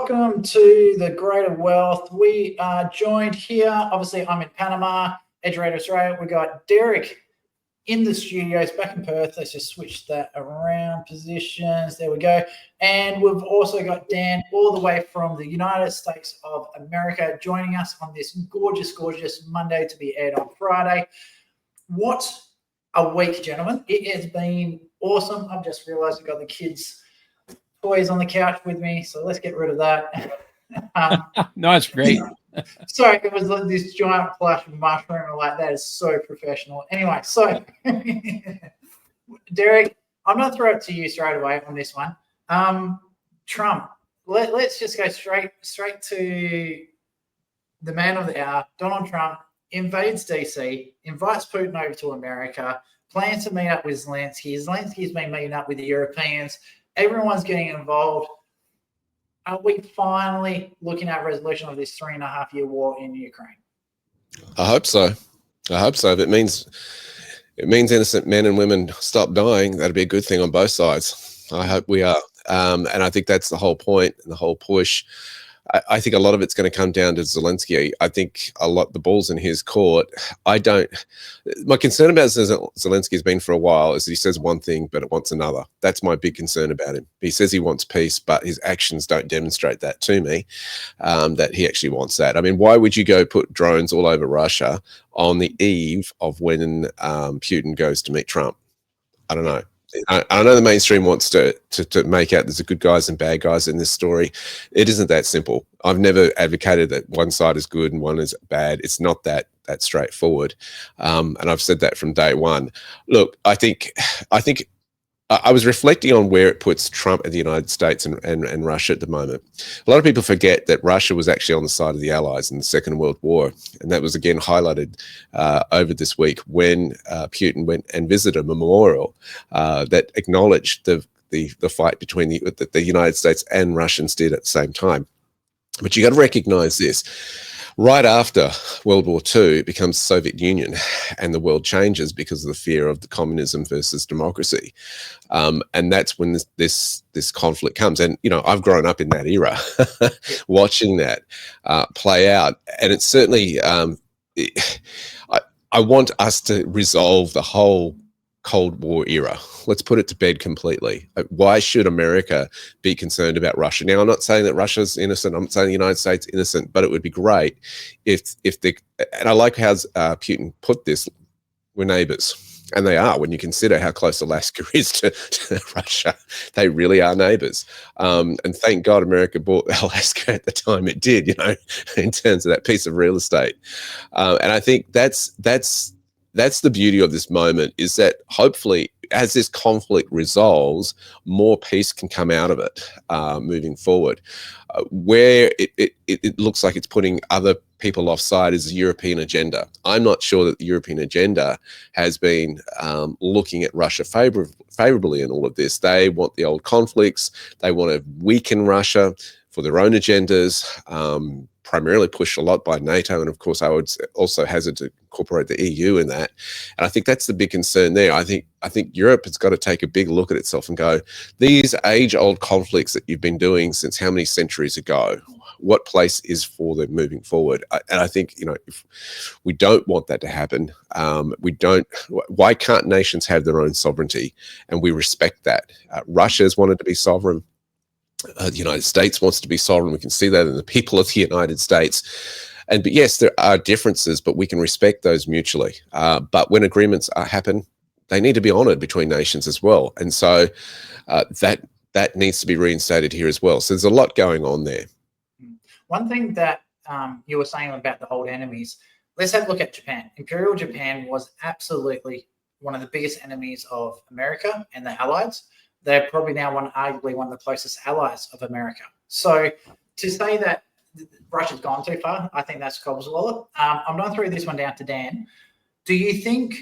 welcome to the Greater Wealth. We are joined here. Obviously, I'm in Panama, Edgerate, Australia. We got Derek in the studios back in Perth. Let's just switch that around positions. There we go. And we've also got Dan all the way from the United States of America joining us on this gorgeous, gorgeous Monday to be aired on Friday. What a week, gentlemen. It has been awesome. I've just realized I've got the kids' toys on the couch with me, so let's get rid of that. No, it's great. Sorry, it was this giant plush mushroom like that is so professional. Anyway, so Derek, I'm going to throw it to you straight away on this one. Trump, let's just go straight to the man of the hour. Donald Trump invades DC, invites Putin over to America, plans to meet up with Zelensky. Zelensky's been meeting up with the Europeans. Everyone's getting involved. Are we finally looking at resolution of this 3.5-year war in Ukraine? I hope so. If it means innocent men and women stop dying, that'd be a good thing on both sides. I hope we are. And I think that's the whole point and the whole push. I think a lot of it's going to come down to Zelensky. I think the ball's in his court. My concern about Zelensky has been for a while is he says one thing, but it wants another. That's my big concern about him. He says he wants peace, but his actions don't demonstrate that to me, that he actually wants that. I mean, why would you go put drones all over Russia on the eve of when Putin goes to meet Trump? I don't know. I know the mainstream wants to make out there's a good guys and bad guys in this story. It isn't that simple. I've never advocated that one side is good and one is bad. It's not that straightforward. And I've said that from day one. Look, I think I was reflecting on where it puts Trump and the United States and Russia at the moment. A lot of people forget that Russia was actually on the side of the Allies in the Second World War. And that was again highlighted over this week when Putin went and visited a memorial that acknowledged the fight between the United States and Russians did at the same time. But you got to recognize this. Right after World War II, it becomes the Soviet Union and the world changes because of the fear of the communism versus democracy. And that's when this conflict comes. And, I've grown up in that era, watching that play out. And it's certainly, I want us to resolve the whole Cold War era. Let's put it to bed completely. Why should America be concerned about Russia? Now, I'm not saying that Russia's innocent. I'm not saying the United States is innocent, but it would be great if and I like how Putin put this, we're neighbors. And they are, when you consider how close Alaska is to Russia. They really are neighbors. And thank God America bought Alaska at the time it did, in terms of that piece of real estate. And I think that's the beauty of this moment, is that hopefully as this conflict resolves, more peace can come out of it moving forward. Where it looks like it's putting other people offside is the European agenda. I'm not sure that the European agenda has been looking at Russia favorably in all of this. They want the old conflicts. They want to weaken Russia for their own agendas, primarily pushed a lot by NATO. And of course, I would also hazard to incorporate the EU in that. And I think that's the big concern there. I think Europe has got to take a big look at itself and go, these age-old conflicts that you've been doing since how many centuries ago, what place is for them moving forward? And I think, if we don't want that to happen, why can't nations have their own sovereignty? And we respect that. Russia's wanted to be sovereign. The United States wants to be sovereign. We can see that in the people of the United States. But yes, there are differences, but we can respect those mutually. But when agreements happen, they need to be honored between nations as well. And so that needs to be reinstated here as well. So there's a lot going on there. One thing that you were saying about the old enemies, let's have a look at Japan. Imperial Japan was absolutely one of the biggest enemies of America and the Allies. They're probably now arguably one of the closest allies of America. So to say that Russia's gone too far, I think that's Cobb's wallet. I'm going to throw this one down to Dan. Do you think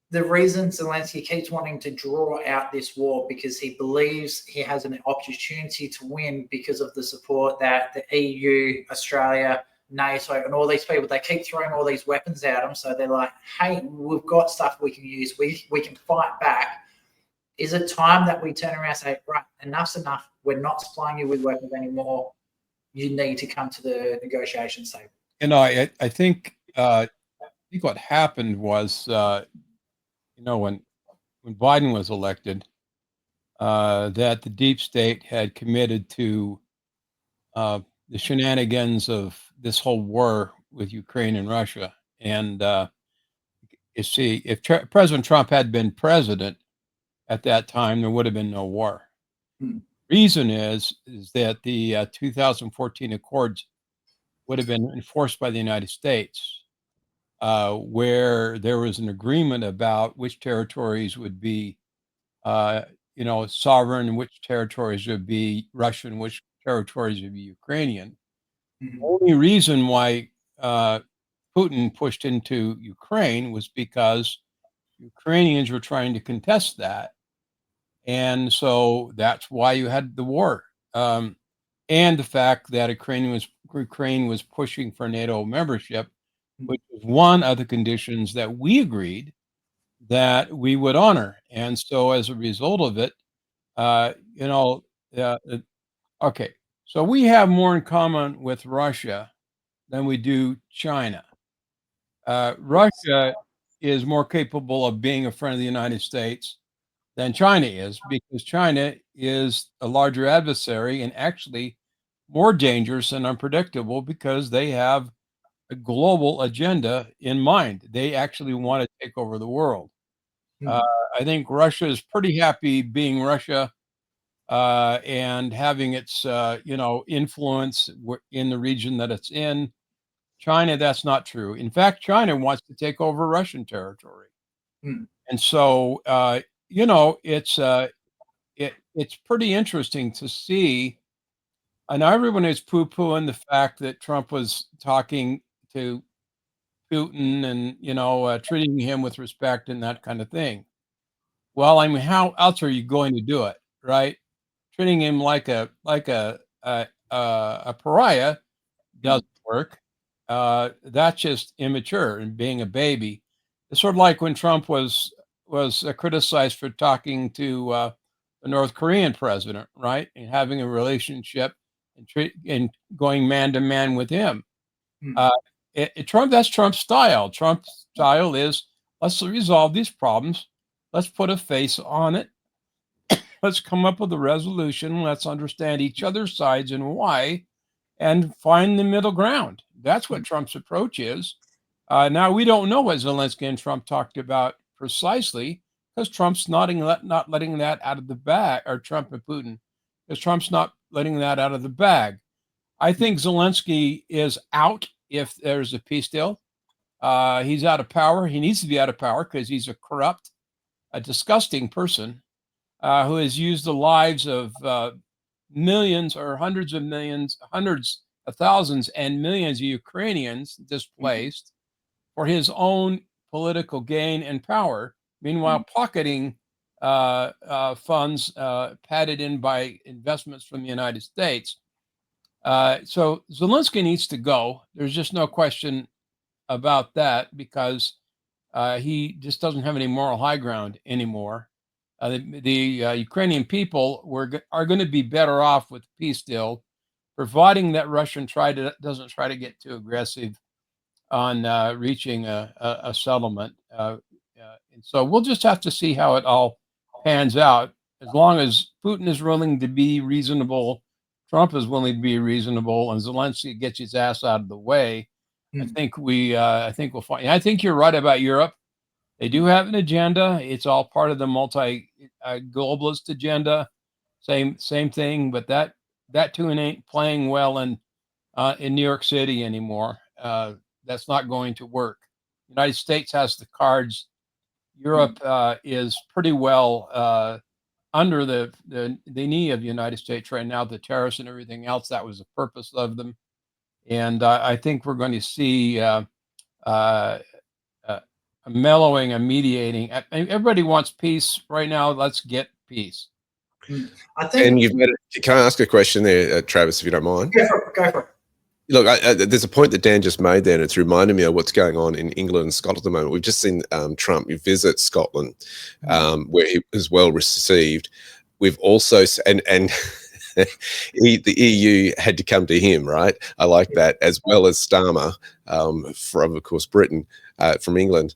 the reason Zelensky keeps wanting to draw out this war because he believes he has an opportunity to win because of the support that the EU, Australia, NATO, and all these people, they keep throwing all these weapons at him. So they're like, hey, we've got stuff we can use. We can fight back. Is it time that we turn around and say, right, enough's enough. We're not supplying you with weapons anymore. You need to come to the negotiation table. I think what happened was, when Biden was elected, that the deep state had committed to the shenanigans of this whole war with Ukraine and Russia. And you see, if President Trump had been president at that time, there would have been no war. Hmm. Reason is that the 2014 Accords would have been enforced by the United States, where there was an agreement about which territories would be, sovereign, which territories would be Russian, which territories would be Ukrainian. Mhm. The only reason why Putin pushed into Ukraine was because Ukrainians were trying to contest that. And so that's why you had the war. And the fact that Ukraine was pushing for NATO membership, which was one of the conditions that we agreed that we would honor. And so as a result of it, uh, you know, uh, uh, okay, so we have more in common with Russia than we do China. Russia is more capable of being a friend of the United States than China is, because China is a larger adversary and actually more dangerous and unpredictable because they have a global agenda in mind. They actually want to take over the world. Uh, I think Russia is pretty happy being Russia and having its influence in the region that it's in. China, that's not true. In fact, China wants to take over Russian territory, and so it's pretty interesting to see. I know everyone is poo-pooing the fact that Trump was talking to Putin and treating him with respect and that kind of thing. Well, I mean, how else are you going to do it, right? Treating him like a pariah doesn't work. That's just immature and being a baby. It's sort of like when Trump was criticized for talking to the North Korean president, right, and having a relationship and going man to man with him. Uh, that's Trump's style. Trump's style is, let's resolve these problems. Let's put a face on it. Let's come up with a resolution. Let's understand each other's sides and why, and find the middle ground. That's what Trump's approach is. Now, we don't know what Zelensky and Trump talked about precisely, because Trump's not letting that out of the bag, or Trump and Putin, because Trump's not letting that out of the bag. I think Zelensky is out if there's a peace deal. He's out of power. He needs to be out of power because he's a corrupt, a disgusting person who has used the lives of millions or hundreds of millions, hundreds of thousands and millions of Ukrainians displaced for his own political gain and power, meanwhile pocketing funds padded in by investments from the United States. So Zelensky needs to go. There's just no question about that, because he just doesn't have any moral high ground anymore. The Ukrainian people are going to be better off with peace deal, providing that Russia doesn't try to get too aggressive on reaching a settlement. And so we'll just have to see how it all pans out. As long as Putin is willing to be reasonable, Trump is willing to be reasonable, and Zelensky gets his ass out of the way, I think we'll find. I think you're right about Europe. They do have an agenda. It's all part of the globalist agenda. Same thing, but that tune ain't playing well in New York City anymore. That's not going to work. United States has the cards. Europe is pretty well under the knee of the United States right now. The tariffs and everything else, that was the purpose of them. And I think we're going to see a mellowing, a mediating. Everybody wants peace right now. Let's get peace. I think. And can I ask a question there, Travis, if you don't mind? Go for it. Look, there's a point that Dan just made there, and it's reminded me of what's going on in England and Scotland at the moment. We've just seen Trump visit Scotland, where he was well received. We've also and the EU had to come to him, right? I like that, as well as Starmer from, of course, Britain, from England.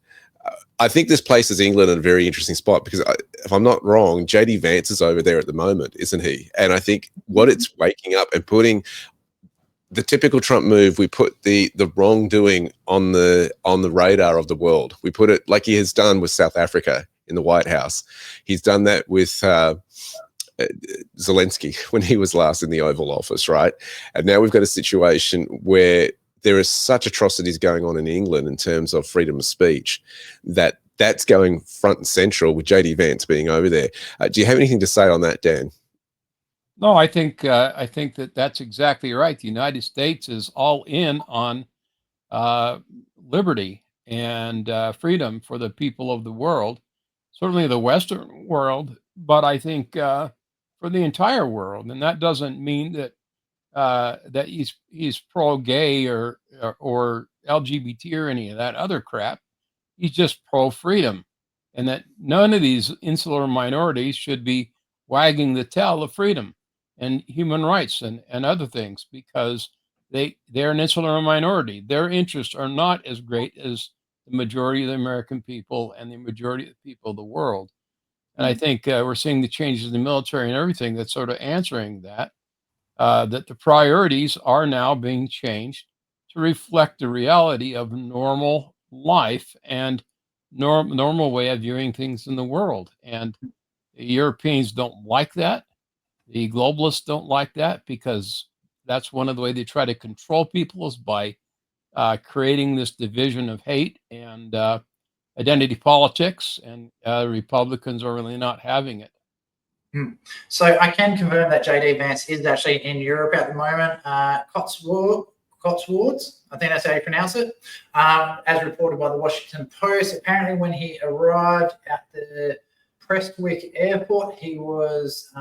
I think this places England in a very interesting spot because, if I'm not wrong, JD Vance is over there at the moment, isn't he? And I think what it's waking up and putting the typical Trump move, we put the wrongdoing on the radar of the world. We put it like he has done with South Africa in the White House. He's done that with Zelensky when he was last in the Oval Office, right? And now we've got a situation where there is such atrocities going on in England in terms of freedom of speech that's going front and central with JD Vance being over there. Do you have anything to say on that, Dan? No, I think that's exactly right. The United States is all in on liberty and freedom for the people of the world, certainly the Western world, but I think for the entire world. And that doesn't mean that that he's pro-gay or LGBT or any of that other crap. He's just pro-freedom, and that none of these insular minorities should be wagging the tail of freedom and human rights and other things, because they're an insular minority. Their interests are not as great as the majority of the American people and the majority of the people of the world. And I think we're seeing the changes in the military and everything that's sort of answering that, that the priorities are now being changed to reflect the reality of normal life and normal way of viewing things in the world. And the Europeans don't like that. The globalists don't like that, because that's one of the way they try to control people, is by creating this division of hate and identity politics. And Republicans are really not having it. So I can confirm that JD Vance is actually in Europe at the moment. Cotswolds, I think that's how you pronounce it, as reported by the Washington Post. Apparently, when he arrived at the Prestwick Airport, he was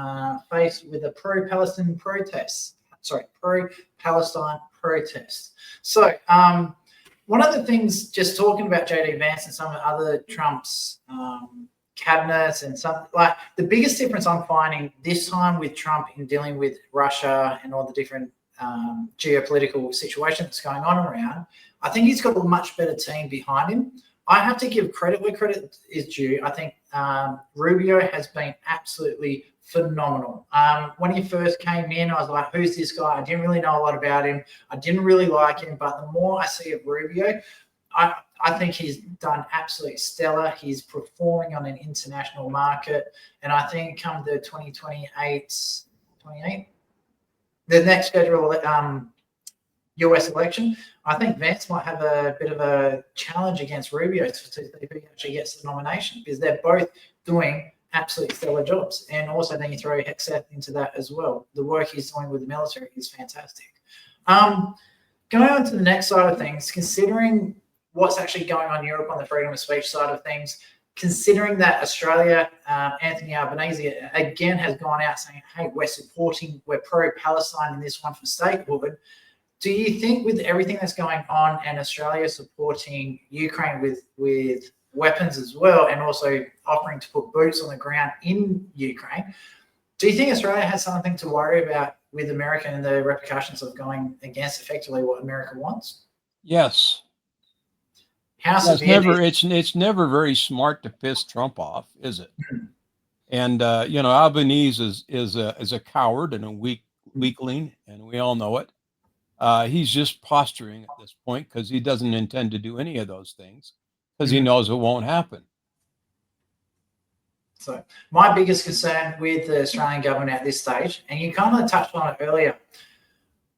faced with a pro-Palestine protest. So one of the things, just talking about JD Vance and some of the other Trump's cabinets and some, like, the biggest difference I'm finding this time with Trump in dealing with Russia and all the different geopolitical situation that's going on around, I think he's got a much better team behind him. I have to give credit where credit is due. I think Rubio has been absolutely phenomenal. When he first came in, I was like, who's this guy? I didn't really know a lot about him. I didn't really like him, but the more I see of Rubio, I think he's done absolutely stellar. He's performing on an international market. And I think come the 2028, the next federal US election, I think Vance might have a bit of a challenge against Rubio to see if he actually gets the nomination, because they're both doing absolutely stellar jobs. And also then you throw Hexeth into that as well. The work he's doing with the military is fantastic. Going on to the next side of things, considering what's actually going on in Europe on the freedom of speech side of things, considering that Australia, Anthony Albanese again has gone out saying, hey, we're pro-Palestine in this one for statehood. Do you think with everything that's going on and Australia supporting Ukraine with weapons as well, and also offering to put boots on the ground in Ukraine, do you think Australia has something to worry about with America and the repercussions of going against effectively what America wants? Yes. It's never very smart to piss Trump off, is it? And Albanese is a coward and a weakling, and we all know it. He's just posturing at this point because he doesn't intend to do any of those things, because he knows it won't happen. So my biggest concern with the Australian government at this stage, and you kind of touched on it earlier,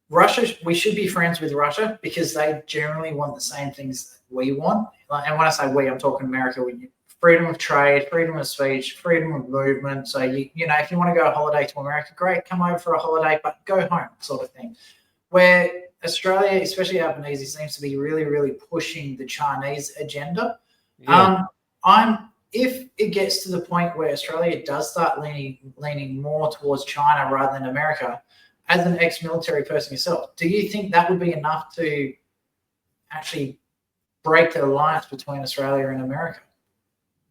Russia, we should be friends with Russia because they generally want the same things that we want. And when I say we, I'm talking America. Freedom of trade, freedom of speech, freedom of movement. So, if you want to go on holiday to America, great, come over for a holiday, but go home, sort of thing. Where Australia, especially Albanese, seems to be really, really pushing the Chinese agenda. Yeah. If it gets to the point where Australia does start leaning more towards China rather than America, as an ex-military person yourself, do you think that would be enough to actually break the alliance between Australia and America?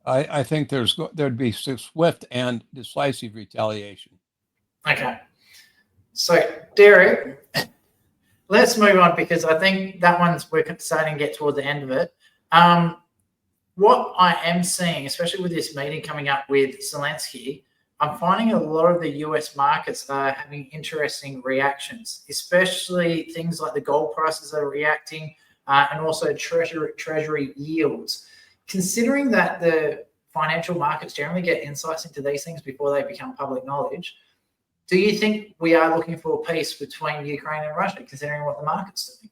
I think there'd be swift and decisive retaliation. Okay. So, Derek, let's move on, because I think that we're starting to get toward the end of it. What I am seeing, especially with this meeting coming up with Zelensky, I'm finding a lot of the US markets are having interesting reactions, especially things like the gold prices are reacting, and also treasury yields. Considering that the financial markets generally get insights into these things before they become public knowledge, do you think we are looking for peace between Ukraine and Russia, considering what the market's doing?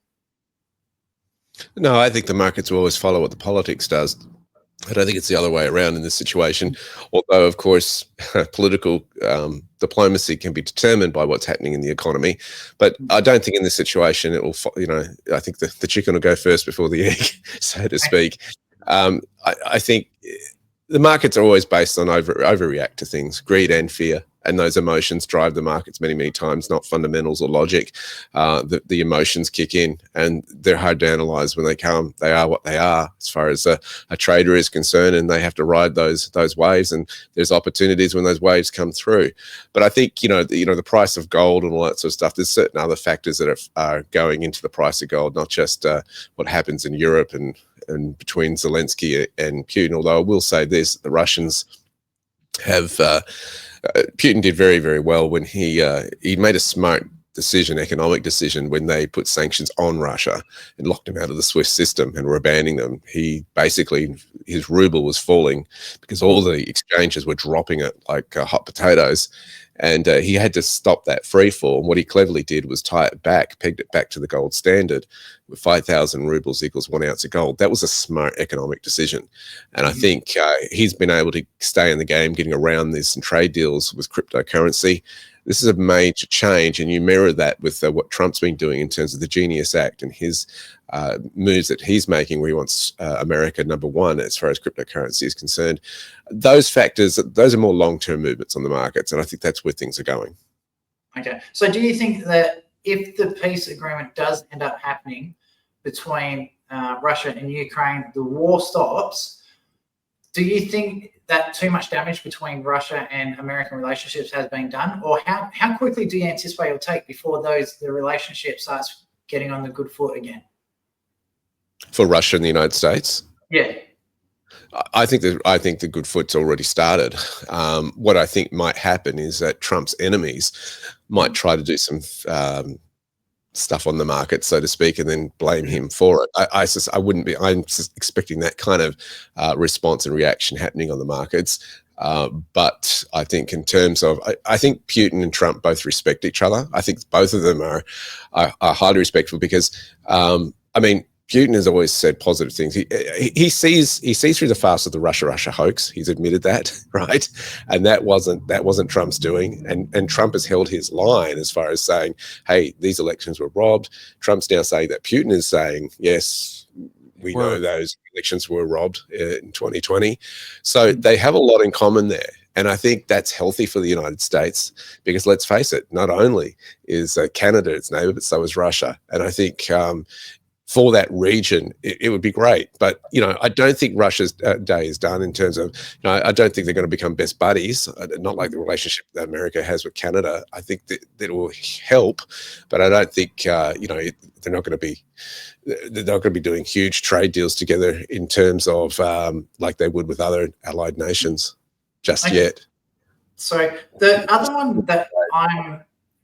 No, I think the markets will always follow what the politics does. I don't think it's the other way around in this situation. Although, of course, political diplomacy can be determined by what's happening in the economy. But I don't think in this situation it will, I think the chicken will go first before the egg, so to speak. I think the markets are always based on overreact to things, greed and fear. And those emotions drive the markets many, many times, not fundamentals or logic. The emotions kick in, and they're hard to analyze when they come. They are what they are as far as a trader is concerned, and they have to ride those waves. And there's opportunities when those waves come through. But I think the price of gold and all that sort of stuff. There's certain other factors that are going into the price of gold, not just what happens in Europe and between Zelensky and Putin. Although I will say this: the Russians have. Putin did very, very well when he made a smart decision, economic decision, when they put sanctions on Russia and locked him out of the SWIFT system and were banning them. He basically, his ruble was falling because all the exchanges were dropping it like hot potatoes. And he had to stop that free fall. And what he cleverly did was tie it back, pegged it back to the gold standard, with 5,000 rubles equals 1 ounce of gold. That was a smart economic decision. And I think he's been able to stay in the game, getting around this and trade deals with cryptocurrency. This is a major change, and you mirror that with what Trump's been doing in terms of the Genius Act and his moves that he's making, where he wants America #1 as far as cryptocurrency is concerned. Those factors, those are more long-term movements on the markets, and I think that's where things are going. Okay. So do you think that if the peace agreement does end up happening between Russia and Ukraine, the war stops, do you think that too much damage between Russia and American relationships has been done? Or how quickly do you anticipate it'll take before the relationship starts getting on the good foot again? For Russia and the United States? Yeah. I think the good foot's already started. What I think might happen is that Trump's enemies might try to do some stuff on the market, so to speak, and then blame him for it. I'm just expecting that kind of response and reaction happening on the markets. But I think in terms of, I think Putin and Trump both respect each other. I think both of them are highly respectful because, Putin has always said positive things. He sees through the farce of the Russia hoax. He's admitted that, right? And that wasn't Trump's doing. And Trump has held his line as far as saying, hey, these elections were robbed. Trump's now saying that Putin is saying, yes, we know those elections were robbed in 2020. So they have a lot in common there. And I think that's healthy for the United States because, let's face it, not only is Canada its neighbor, but so is Russia. And I think for that region, it would be great. But, I don't think Russia's day is done in terms of, I don't think they're going to become best buddies, not like the relationship that America has with Canada. I think that it will help, but I don't think, they're not going to be doing huge trade deals together in terms of like they would with other allied nations just yet. So the other one that I'm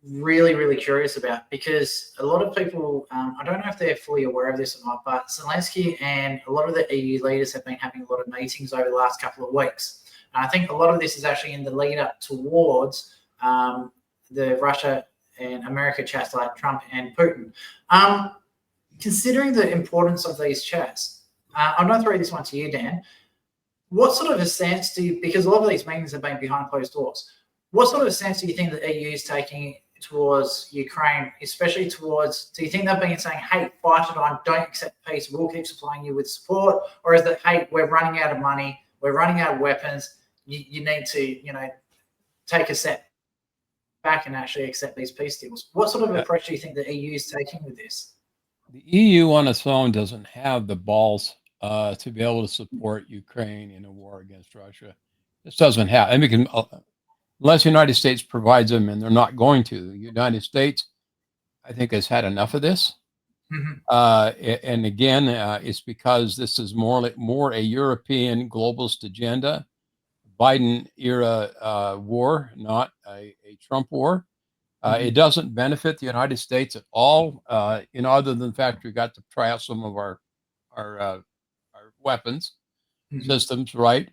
really, really curious about, because a lot of people, I don't know if they're fully aware of this or not, but Zelensky and a lot of the EU leaders have been having a lot of meetings over the last couple of weeks. And I think a lot of this is actually in the lead up towards the Russia and America chats like Trump and Putin. Considering the importance of these chats, I'm going to throw this one to you, Dan. What sort of a stance because a lot of these meetings have been behind closed doors, what sort of a stance do you think the EU is taking towards Ukraine, especially do you think they've been saying, hey, fight it on, don't accept peace, we'll keep supplying you with support? Or is it, hey, we're running out of money, we're running out of weapons, you need to, take a step back and actually accept these peace deals. What sort of approach do you think the EU is taking with this? The EU on its own doesn't have the balls to be able to support Ukraine in a war against Russia. This doesn't have, I mean, unless the United States provides them, and they're not going to. The United States, I think, has had enough of this. And again, it's because this is more a European globalist agenda, Biden era war, not a Trump war. It doesn't benefit the United States at all, other than the fact we got to try out some of our weapons systems, right?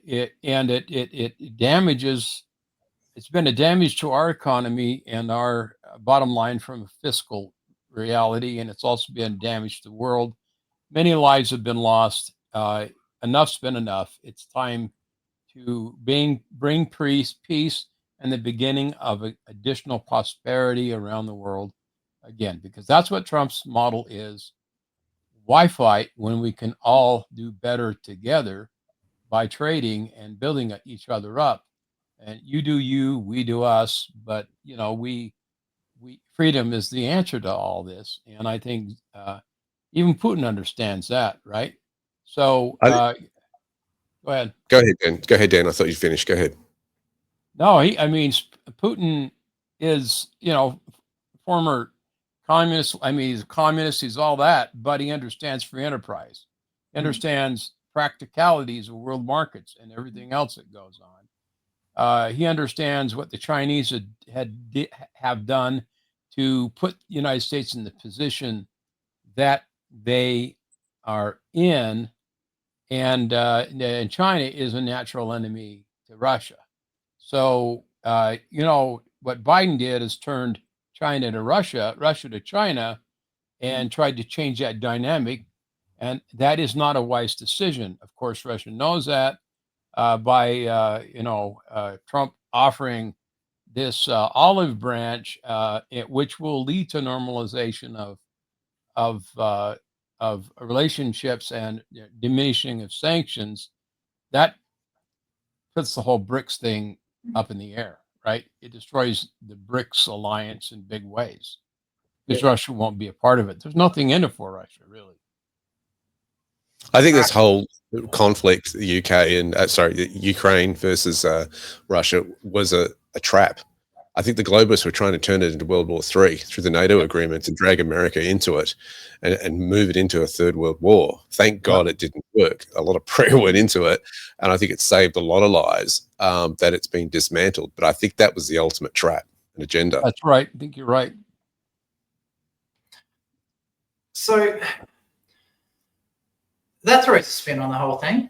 It damages. It's been a damage to our economy and our bottom line from a fiscal reality, and it's also been damage to the world. Many lives have been lost. Enough's been enough. It's time to bring peace and the beginning of additional prosperity around the world again, because that's what Trump's model is. Why fight when we can all do better together by trading and building each other up? And you do you, we do us, but we freedom is the answer to all this, and I think even Putin understands that, right? So go ahead. Go ahead, Dan. Go ahead, Dan. I thought you finished. Go ahead. No, Putin is, former communist. I mean, he's a communist. He's all that, but he understands free enterprise. He understands practicalities of world markets and everything else that goes on. He understands what the Chinese have done to put the United States in the position that they are in, and China is a natural enemy to Russia. So, what Biden did is turned China to Russia, Russia to China, and tried to change that dynamic. And that is not a wise decision. Of course, Russia knows that by Trump offering this olive branch, which will lead to normalization of relationships and diminishing of sanctions. That puts the whole BRICS thing up in the air, right? It destroys the BRICS alliance in big ways because Russia won't be a part of it. There's nothing in it for Russia, really. I think this whole conflict, the Ukraine versus Russia, was a trap. I think the globalists were trying to turn it into World War III through the NATO agreements and drag America into it and move it into a third world war. Thank God it didn't work. A lot of prayer went into it, and I think it saved a lot of lives that it's been dismantled. But I think that was the ultimate trap and agenda. That's right. I think you're right. So that throws a spin on the whole thing.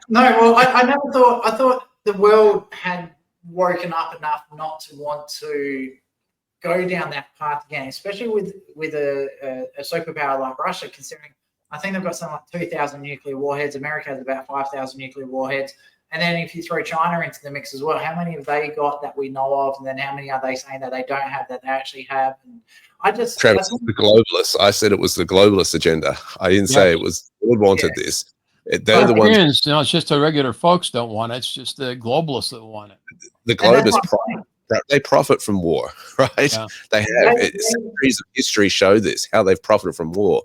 No, well, I never thought. I thought the world had woken up enough not to want to go down that path again, especially with a superpower like Russia, considering I think they've got something like 2,000 nuclear warheads. America has about 5,000 nuclear warheads. And then if you throw China into the mix as well, how many have they got that we know of? And then how many are they saying that they don't have that they actually have? And Travis, the globalists. I said it was the globalist agenda. I didn't say it was the world wanted this. They're the ones. It's just the regular folks don't want it. It's just the globalists that want it. The globalists they profit from war, right? Yeah. They have. Centuries of history show this, how they've profited from war.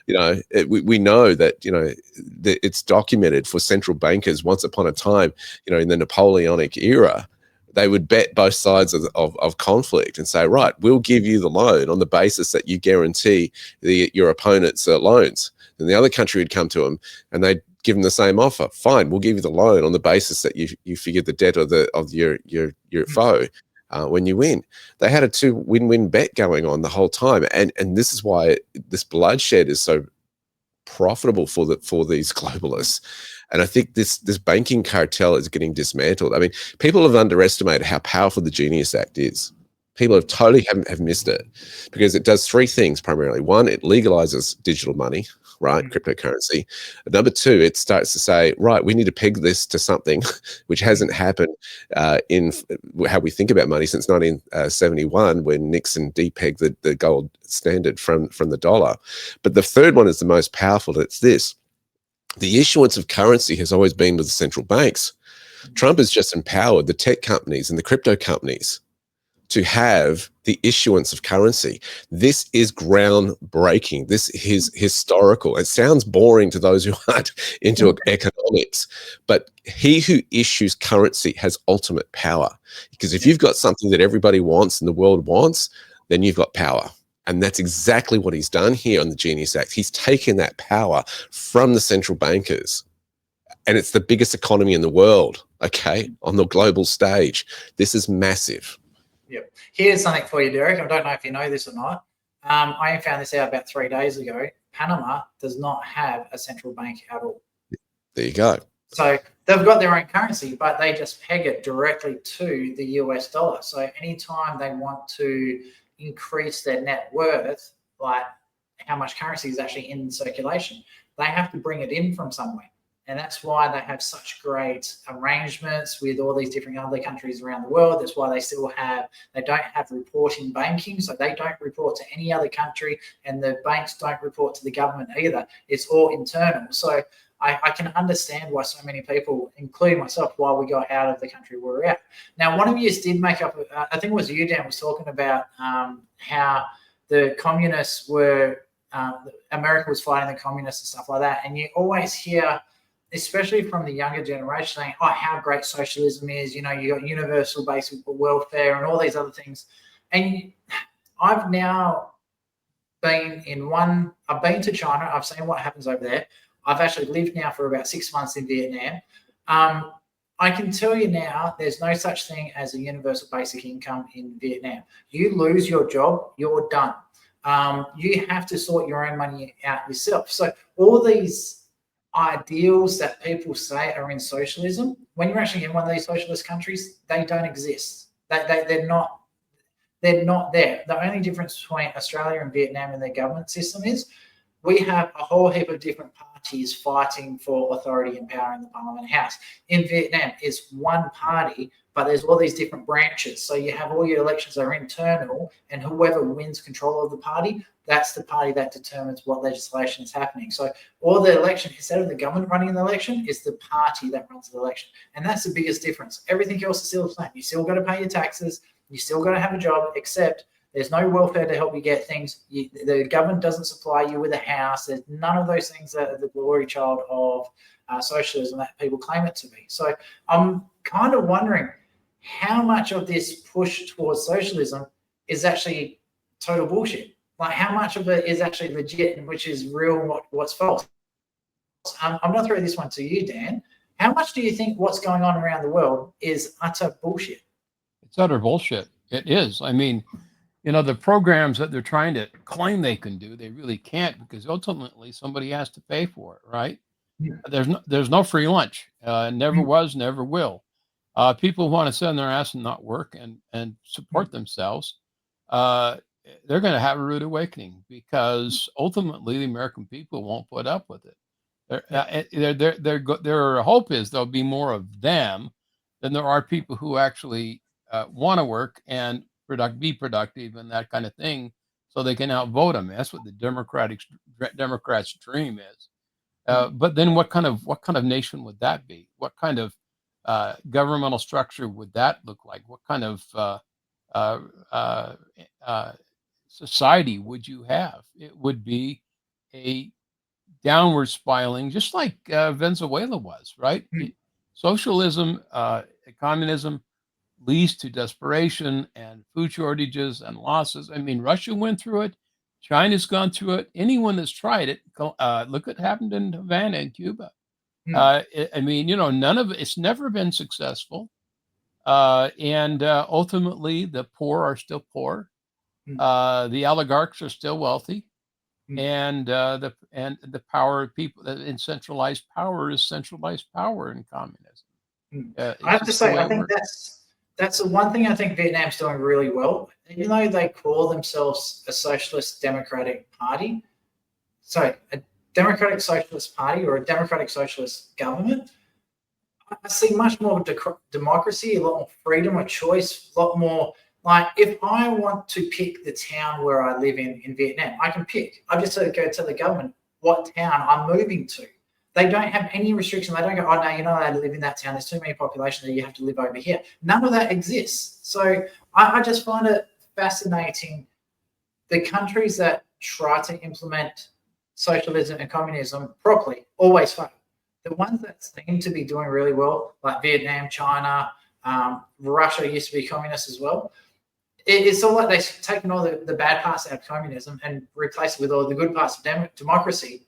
We know that, it's documented for central bankers once upon a time, in the Napoleonic era. They would bet both sides of conflict and say, right, we'll give you the loan on the basis that you guarantee your opponent's loans. And the other country would come to them and they'd give them the same offer. Fine, we'll give you the loan on the basis that you figure the debt of your foe when you win. They had a two win-win bet going on the whole time, and this is why this bloodshed is so profitable for these globalists. And I think this banking cartel is getting dismantled. I mean, people have underestimated how powerful the Genius Act is. People have totally have missed it because it does three things primarily. One, it legalizes digital money, right? Cryptocurrency. Number two, it starts to say, right, we need to peg this to something which hasn't happened in how we think about money since 1971 when Nixon depegged the gold standard from the dollar. But the third one is the most powerful. It's this. The issuance of currency has always been with the central banks. Trump has just empowered the tech companies and the crypto companies to have the issuance of currency. This is groundbreaking. This is historical. It sounds boring to those who aren't into economics, but he who issues currency has ultimate power. Because if you've got something that everybody wants and the world wants, then you've got power. And that's exactly what he's done here on the Genius Act. He's taken that power from the central bankers. And it's the biggest economy in the world, okay, on the global stage. This is massive. Yep. Here's something for you, Derek. I don't know if you know this or not. I found this out about 3 days ago. Panama does not have a central bank at all. There you go. So they've got their own currency, but they just peg it directly to the US dollar. So anytime they want to increase their net worth, like how much currency is actually in circulation, they have to bring it in from somewhere. And that's why they have such great arrangements with all these different other countries around the world. That's why they don't have reporting banking. So they don't report to any other country, and the banks don't report to the government either. It's all internal. So I can understand why so many people, including myself, why we got out of the country we're at. Now, one of you did make up, I think it was you, Dan, was talking about how the communists were, America was fighting the communists and stuff like that. And you always hear, especially from the younger generation, saying, oh, how great socialism is, you got universal basic welfare and all these other things. And I've now been I've been to China, I've seen what happens over there. I've actually lived now for about 6 months in Vietnam. I can tell you now, there's no such thing as a universal basic income in Vietnam. You lose your job, you're done. You have to sort your own money out yourself. So all these ideals that people say are in socialism, when you're actually in one of these socialist countries, they don't exist. They're not there. The only difference between Australia and Vietnam and their government system is we have a whole heap of different parties fighting for authority and power in the Parliament House. In Vietnam, it's one party, but there's all these different branches. So you have all your elections are internal, and whoever wins control of the party, that's the party that determines what legislation is happening. So all the election, instead of the government running the election, is the party that runs the election. And that's the biggest difference. Everything else is still the same. You still got to pay your taxes. You still got to have a job, except there's no welfare to help you get things. The government doesn't supply you with a house. There's none of those things that are the glory child of socialism that people claim it to be. So I'm kind of wondering how much of this push towards socialism is actually total bullshit. Like how much of it is actually legit and which is real, what's false. I'm going to throw this one to you, Dan. How much do you think what's going on around the world is utter bullshit? It's utter bullshit. It is. I mean, the programs that they're trying to claim they can do, they really can't, because ultimately somebody has to pay for it, right? Yeah. There's no free lunch. Never was, never will. People want to sit on their ass and not work and support themselves. They're going to have a rude awakening, because ultimately the American people won't put up with it. Their hope is there'll be more of them than there are people who actually want to work and be productive and that kind of thing, so they can outvote them. That's what the Democrats' dream is. But then what kind of nation would that be? What kind of governmental structure would that look like? What kind of society would you have? It would be a downward spiraling, just like Venezuela was, right? Socialism, communism leads to desperation and food shortages and losses. I mean, Russia went through it. China's gone through it. Anyone that's tried it, look what happened in Havana in Cuba. I mean, none of it's never been successful. And ultimately, the poor are still poor. The oligarchs are still wealthy, and the power of people in centralized power is centralized power in communism. I have to say, I think that's the one thing I think Vietnam's doing really well. Even though they call themselves a socialist democratic party, a democratic socialist party or a democratic socialist government, I see much more democracy, a lot more freedom of choice, a lot more. Like, if I want to pick the town where I live in Vietnam, I can pick. I just have to go tell the government what town I'm moving to. They don't have any restriction. They don't go, oh, no, you're not allowed to live in that town. There's too many population there. You have to live over here. None of that exists. So I just find it fascinating. The countries that try to implement socialism and communism properly always fail. The ones that seem to be doing really well, like Vietnam, China, Russia used to be communist as well. It's all like they've taken all the bad parts out of communism and replaced it with all the good parts of democracy.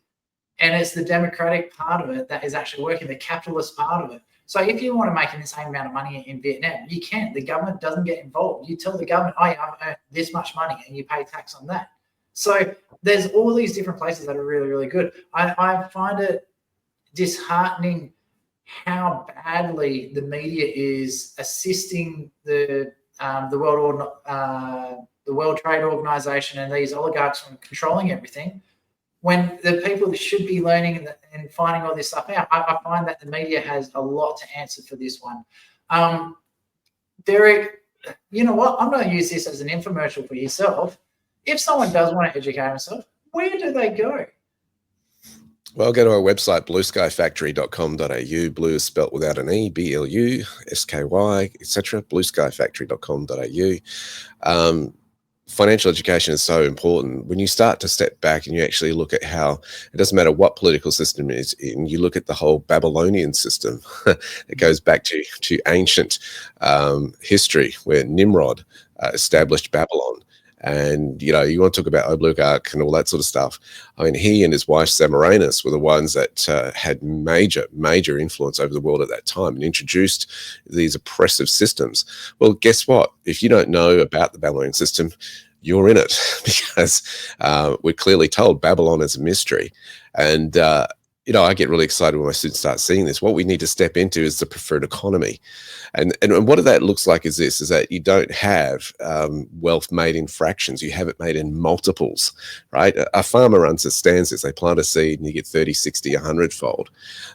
And it's the democratic part of it that is actually working, the capitalist part of it. So if you want to make the same amount of money in Vietnam, you can. The government doesn't get involved. You tell the government, oh, yeah, I've earned this much money, and you pay tax on that. So there's all these different places that are really, really good. I find it disheartening how badly the media is assisting the World Trade Organization and these oligarchs from controlling everything, when the people that should be learning and finding all this stuff out. I find that the media has a lot to answer for this one. Derek, you know what? I'm going to use this as an infomercial for yourself. If someone does want to educate themselves, where do they go? Well, go to our website, blueskyfactory.com.au. Blue is spelt without an E, BLUSKY, etc. blueskyfactory.com.au. Financial education is so important. When you start to step back and you actually look at how it doesn't matter what political system it is in, you look at the whole Babylonian system. It goes back to ancient history where Nimrod established Babylon. And, you know, you want to talk about oligarch and all that sort of stuff. I mean, he and his wife Semiramis were the ones that had major influence over the world at that time and introduced these oppressive systems. Well, guess what? If you don't know about the Babylonian system, you're in it, because we're clearly told Babylon is a mystery. And, you know, I get really excited when my students start seeing this. What we need to step into is the preferred economy. And what that looks like is this, is that you don't have wealth made in fractions. You have it made in multiples, right? A farmer understands this. They plant a seed and you get 30, 60, 100-fold.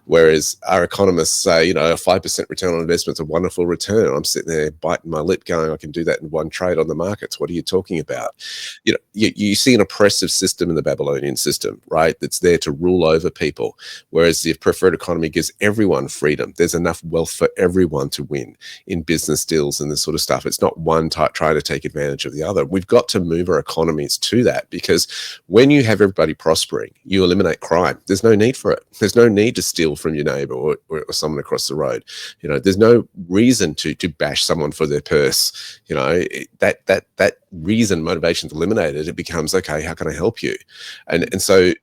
Whereas our economists say, you know, a 5% return on investment is a wonderful return. I'm sitting there biting my lip going, I can do that in one trade on the markets. What are you talking about? You know, you see an oppressive system in the Babylonian system, right? That's there to rule over people. Whereas the preferred economy gives everyone freedom. There's enough wealth for everyone to win in business deals and this sort of stuff. It's not one type trying to take advantage of the other. We've got to move our economies to that, because when you have everybody prospering, you eliminate crime. There's no need for it. There's no need to steal from your neighbor or someone across the road. You know, there's no reason to bash someone for their purse. You know, that reason, motivation is eliminated. It becomes, okay, how can I help you? And so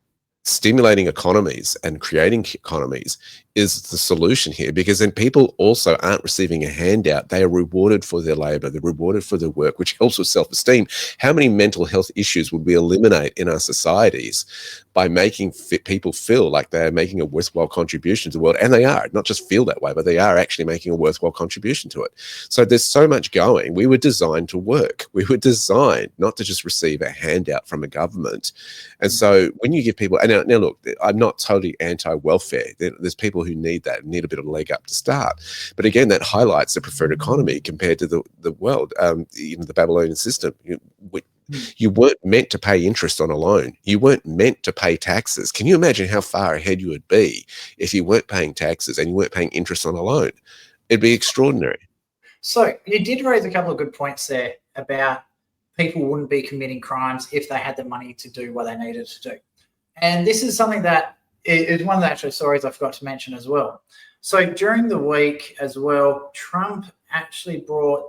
stimulating economies and creating economies is the solution here, because then people also aren't receiving a handout. They are rewarded for their labor. They're rewarded for their work, which helps with self-esteem. How many mental health issues would we eliminate in our societies by making people feel like they're making a worthwhile contribution to the world? And they are, not just feel that way, but they are actually making a worthwhile contribution to it. So there's so much going. We were designed to work. We were designed not to just receive a handout from a government. And so when you give people, and now look, I'm not totally anti-welfare. There's people who need that, need a bit of a leg up to start. But again, that highlights the preferred economy compared to the world, you know, the Babylonian system. You weren't meant to pay interest on a loan. You weren't meant to pay taxes. Can you imagine how far ahead you would be if you weren't paying taxes and you weren't paying interest on a loan? It'd be extraordinary. So you did raise a couple of good points there about people wouldn't be committing crimes if they had the money to do what they needed to do. And this is something that is one of the actual stories I forgot to mention as well. So during the week as well, Trump actually brought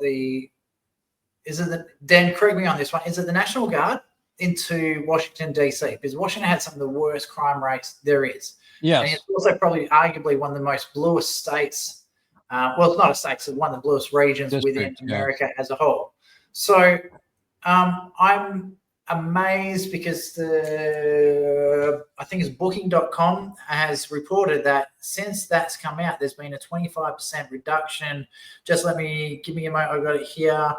Dan, correct me on this one, is it the National Guard into Washington, D.C.? Because Washington had some of the worst crime rates there is. Yes. And it's also probably arguably one of the most bluest states. Well, it's not a state, it's one of the bluest regions within America as a whole. So I'm amazed because I think it's booking.com has reported that since that's come out, there's been a 25% reduction. Just give me a moment, I've got it here.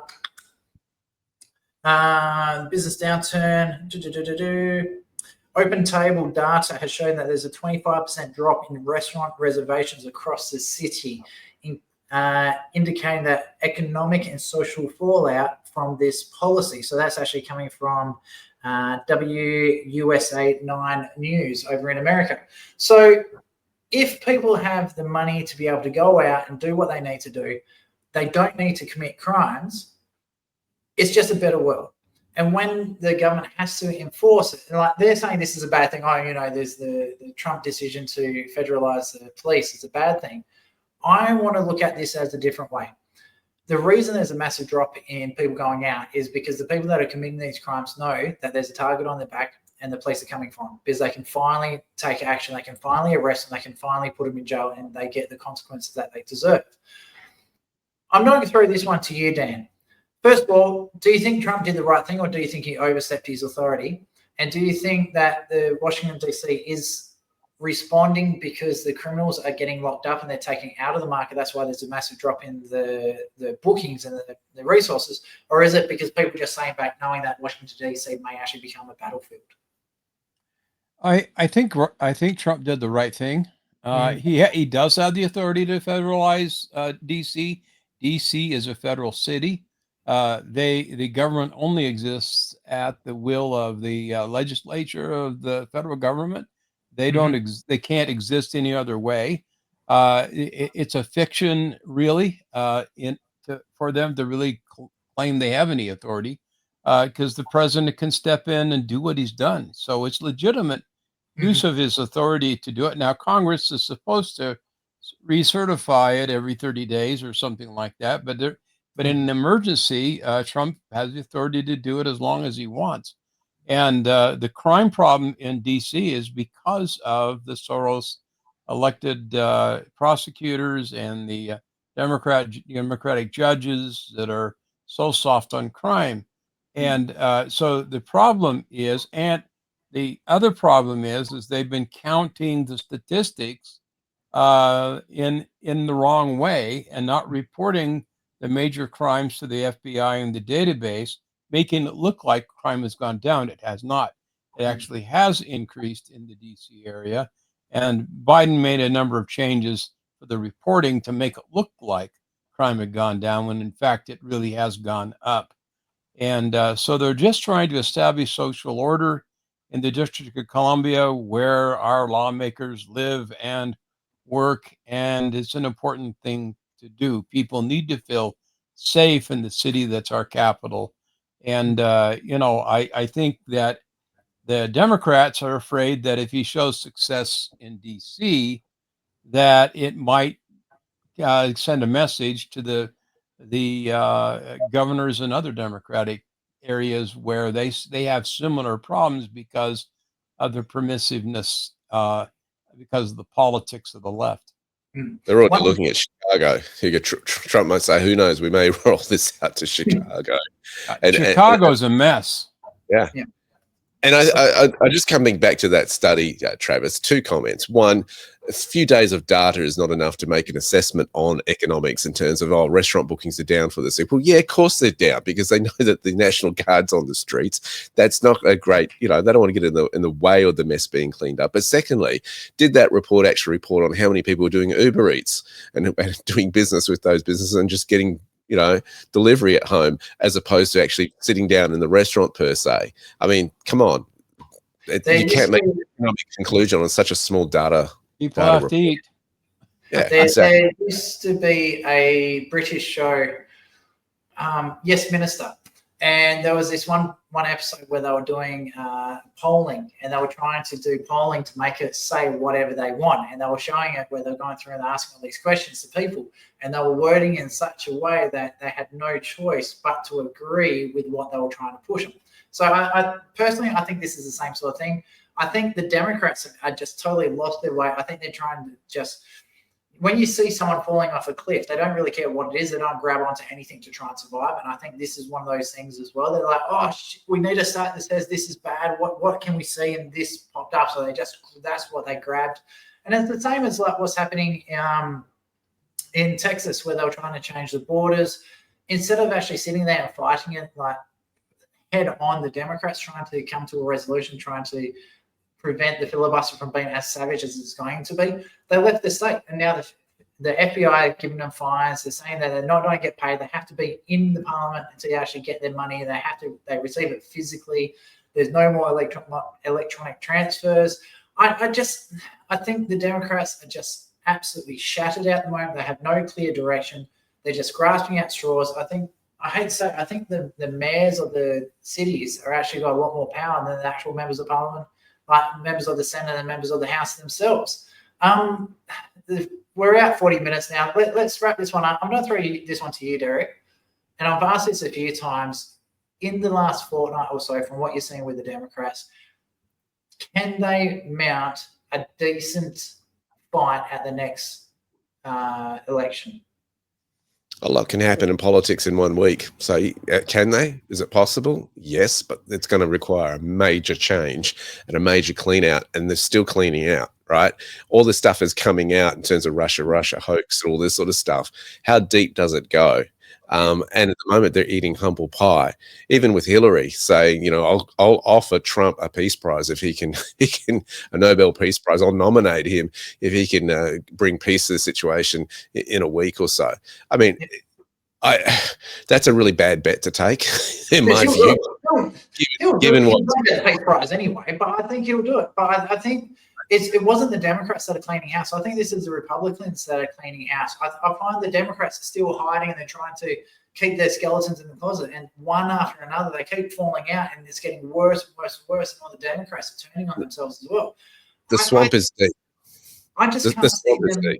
Business downturn. Open table data has shown that there's a 25% drop in restaurant reservations across the city, indicating that economic and social fallout from this policy. So that's actually coming from WUSA 9 News over in America. So if people have the money to be able to go out and do what they need to do, they don't need to commit crimes. It's just a better world. And when the government has to enforce it, and like they're saying this is a bad thing. Oh, you know, there's the Trump decision to federalize the police. It's a bad thing. I want to look at this as a different way. The reason there's a massive drop in people going out is because the people that are committing these crimes know that there's a target on their back and the police are coming for them, because they can finally take action. They can finally arrest them. They can finally put them in jail, and they get the consequences that they deserve. I'm going to throw this one to you, Dan. First of all, do you think Trump did the right thing, or do you think he overstepped his authority? And do you think that the Washington, D.C. is responding because the criminals are getting locked up and they're taking out of the market? That's why there's a massive drop in the bookings and the resources. Or is it because people just saying back knowing that Washington, D.C. may actually become a battlefield? I think Trump did the right thing. He does have the authority to federalize DC. DC is a federal city. The government only exists at the will of the legislature of the federal government. They don't they can't exist any other way. It's a fiction, really, for them to really claim they have any authority, because the president can step in and do what he's done. So it's legitimate use of his authority to do it. Now, Congress is supposed to recertify it every 30 days or something like that. But in an emergency, Trump has the authority to do it as long as he wants. And the crime problem in D.C. is because of the Soros elected prosecutors and the Democratic judges that are so soft on crime. And so the problem is, and the other problem is they've been counting the statistics in the wrong way and not reporting the major crimes to the FBI and the database, making it look like crime has gone down. It has not. It actually has increased in the DC area. And Biden made a number of changes for the reporting to make it look like crime had gone down, when in fact it really has gone up. And so they're just trying to establish social order in the District of Columbia, where our lawmakers live and work. And it's an important thing to do. People need to feel safe in the city that's our capital. And, I think that the Democrats are afraid that if he shows success in DC, that it might send a message to the governors in other Democratic areas where they have similar problems because of the permissiveness, because of the politics of the left. They're already looking at Chicago. Trump might say, "Who knows? We may roll this out to Chicago." Chicago's a mess. Yeah. And I just coming back to that study, Travis, two comments. One, a few days of data is not enough to make an assessment on economics in terms of, restaurant bookings are down for this week. Well, yeah, of course they're down, because they know that the National Guard's on the streets. That's not a great, they don't want to get in the way of the mess being cleaned up. But secondly, did that report actually report on how many people are doing Uber Eats and doing business with those businesses and just getting delivery at home, as opposed to actually sitting down in the restaurant per se? I mean, come on. You can't make an economic conclusion on such a small data. People have to eat. Yeah, exactly. There used to be a British show, Yes Minister, and there was this one episode where they were doing polling, and they were trying to do polling to make it say whatever they want, and they were showing it where they were going through and asking all these questions to people, and they were wording in such a way that they had no choice but to agree with what they were trying to push them. So I personally, I think this is the same sort of thing. I think the Democrats are just totally lost their way. I think they're trying to just, when you see someone falling off a cliff, they don't really care what it is. They don't grab onto anything to try and survive. And I think this is one of those things as well. They're like, we need a stat that says this is bad. What can we see? And this popped up. So that's what they grabbed. And it's the same as like what's happening in Texas, where they were trying to change the borders. Instead of actually sitting there and fighting it like head on, the Democrats trying to come to a resolution, trying to prevent the filibuster from being as savage as it's going to be, they left the state. And now the FBI are giving them fines. They're saying that they're not going to get paid. They have to be in the parliament to actually get their money. They receive it physically. There's no more electronic transfers. I think the Democrats are just absolutely shattered at the moment. They have no clear direction. They're just grasping at straws. I hate to say, I think the mayors of the cities are actually got a lot more power than the actual members of parliament, like members of the Senate and members of the House themselves. We're at 40 minutes now. Let's wrap this one up. I'm going to throw this one to you, Derek. And I've asked this a few times in the last fortnight or so from what you're seeing with the Democrats. Can they mount a decent fight at the next election? A lot can happen in politics in 1 week. So can they? Is it possible? Yes, but it's going to require a major change and a major clean out, and they're still cleaning out, right? All this stuff is coming out in terms of Russia hoax and all this sort of stuff. How deep does it go? And at the moment, they're eating humble pie. Even with Hillary saying, I'll offer Trump a peace prize if he can a Nobel Peace Prize. I'll nominate him if he can bring peace to the situation in a week or so. I mean, that's a really bad bet to take, in my view. Given what he'll get a peace prize anyway, but I think he'll do it. But I think it wasn't the Democrats that are cleaning house. I think this is the Republicans that are cleaning house. I find the Democrats are still hiding and they're trying to keep their skeletons in the closet. And one after another, they keep falling out, and it's getting worse and worse and worse. And all the Democrats are turning on themselves as well. The swamp is deep. I just can't see them.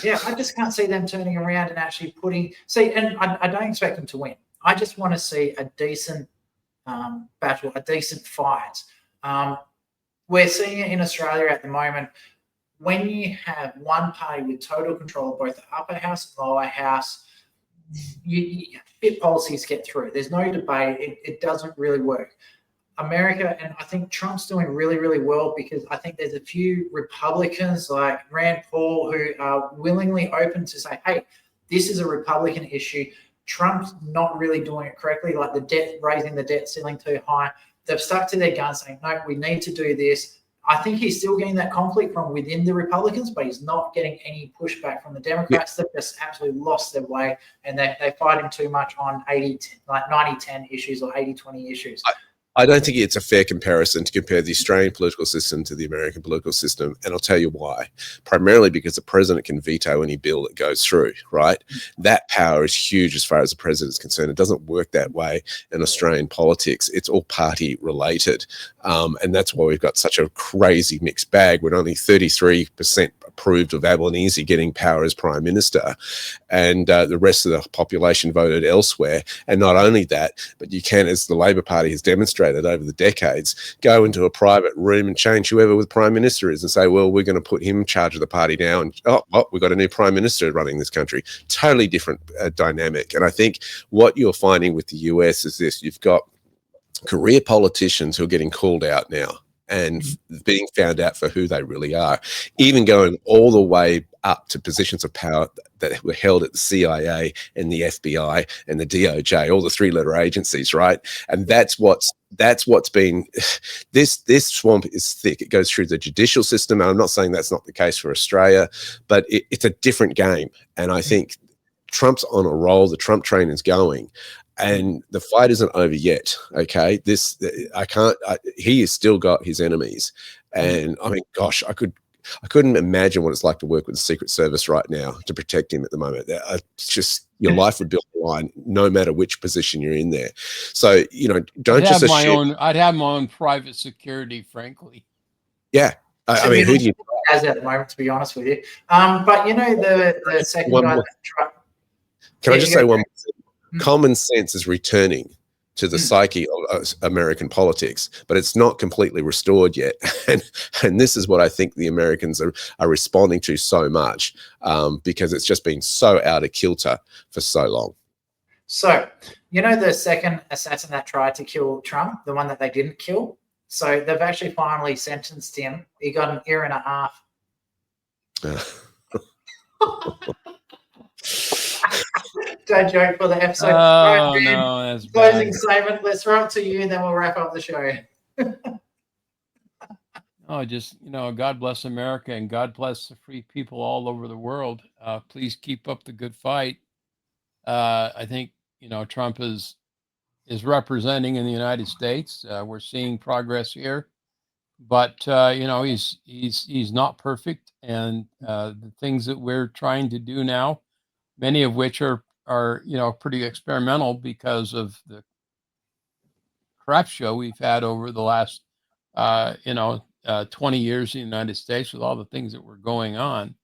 Yeah, I just can't see them turning around and actually and I don't expect them to win. I just want to see a decent battle, a decent fight. We're seeing it in Australia at the moment. When you have one party with total control of both the upper house and lower house, fit policies get through. There's no debate. It doesn't really work. America, and I think Trump's doing really, really well, because I think there's a few Republicans like Rand Paul who are willingly open to say, hey, this is a Republican issue. Trump's not really doing it correctly, like raising the debt ceiling too high. They've stuck to their guns saying, no, we need to do this. I think he's still getting that conflict from within the Republicans, but he's not getting any pushback from the Democrats. They've just absolutely lost their way, and they fight him too much on 90-10 issues or 80-20 issues. I don't think it's a fair comparison to compare the Australian political system to the American political system, and I'll tell you why. Primarily because the president can veto any bill that goes through, right? That power is huge as far as the president is concerned. It doesn't work that way in Australian politics. It's all party related, and that's why we've got such a crazy mixed bag, with only 33% approved of Albanese getting power as prime minister, and the rest of the population voted elsewhere. And not only that, but you can, as the Labor Party has demonstrated over the decades, go into a private room and change whoever the prime minister is and say, well, we're going to put him in charge of the party now, and we've got a new prime minister running this country. Totally different dynamic. And I think what you're finding with the US is this: you've got career politicians who are getting called out now and being found out for who they really are, even going all the way up to positions of power that were held at the CIA and the FBI and the DOJ, all the three-letter agencies, right? And that's what's been, this swamp is thick. It goes through the judicial system. And I'm not saying that's not the case for Australia, but it's a different game. And I think Trump's on a roll. The Trump train is going. And the fight isn't over yet. Okay, he has still got his enemies, and I mean, gosh, I couldn't imagine what it's like to work with the Secret Service right now to protect him at the moment. It's just, your life would be on the line, no matter which position you're in there. So don't just assume. I'd have my own private security, frankly. Yeah, I mean, who do you has at the moment, to be honest with you? But the second guy that tried. Can I just say one more thing? Common sense is returning to the psyche of American politics, but it's not completely restored yet. And this is what I think the Americans are responding to so much, because it's just been so out of kilter for so long. So, the second assassin that tried to kill Trump, the one that they didn't kill, so they've actually finally sentenced him. He got an year and a half. Don't joke for the episode. Oh, no, that's closing bad. statement. Let's throw it to you, and then we'll wrap up the show. God bless America, and God bless the free people all over the world. Please keep up the good fight. I think Trump is representing in the United States. We're seeing progress here. but he's not perfect, and the things that we're trying to do now, many of which are pretty experimental because of the crap show we've had over the last 20 years in the United States with all the things that were going on.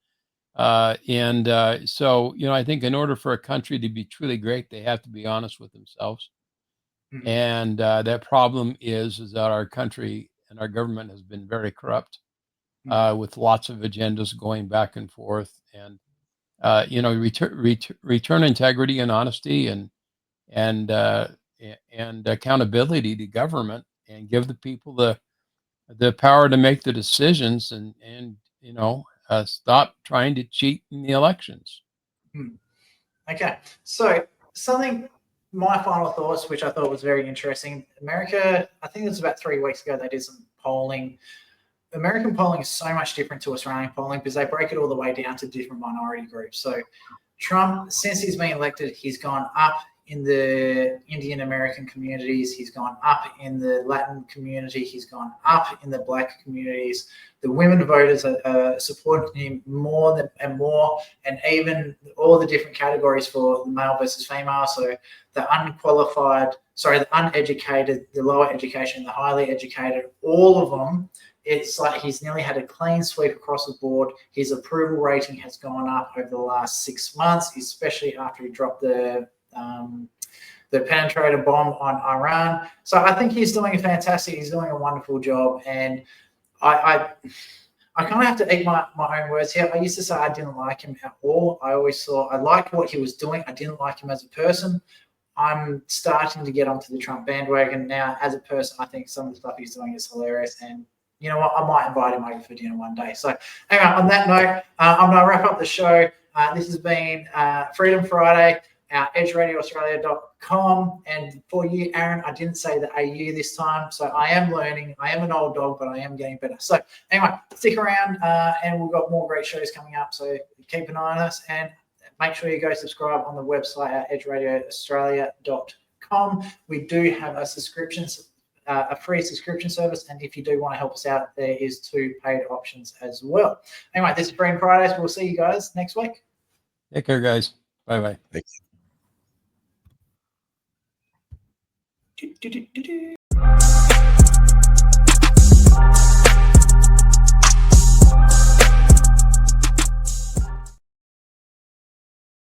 So, I think in order for a country to be truly great, they have to be honest with themselves. Mhm. And that problem is that our country and our government has been very corrupt, with lots of agendas going back and forth. And return integrity and honesty and and accountability to government, and give the people the power to make the decisions, and stop trying to cheat in the elections. Okay, so my final thoughts, which I thought was very interesting. America, I think it was about 3 weeks ago, they did some polling. American polling is so much different to Australian polling because they break it all the way down to different minority groups. So Trump, since he's been elected, he's gone up in the Indian American communities, he's gone up in the Latin community, he's gone up in the Black communities. The women voters are supporting him more and more, and even all the different categories for the male versus female. So the uneducated, the lower education, the highly educated, all of them. It's like he's nearly had a clean sweep across the board. His approval rating has gone up over the last 6 months, especially after he dropped the penetrator bomb on Iran. So I think he's doing he's doing a wonderful job. And I kind of have to eat my own words here. I used to say I didn't like him at all. I always thought I liked what he was doing. I didn't like him as a person. I'm starting to get onto the Trump bandwagon now. As a person, I think some of the stuff he's doing is hilarious. And you know what? I might invite him over for dinner one day. So anyway, on that note, I'm going to wrap up the show. This has been Freedom Friday, edgeradioaustralia.com. And for you, Aaron, I didn't say the AU this time. So I am learning. I am an old dog, but I am getting better. So anyway, stick around and we've got more great shows coming up. So keep an eye on us and make sure you go subscribe on the website at edgeradioaustralia.com. We do have a free subscription service, and if you do want to help us out, there is 2 paid options as well. Anyway, this is Freedom Fridays. We'll see you guys next week. Take care, guys. Bye-bye. Thanks.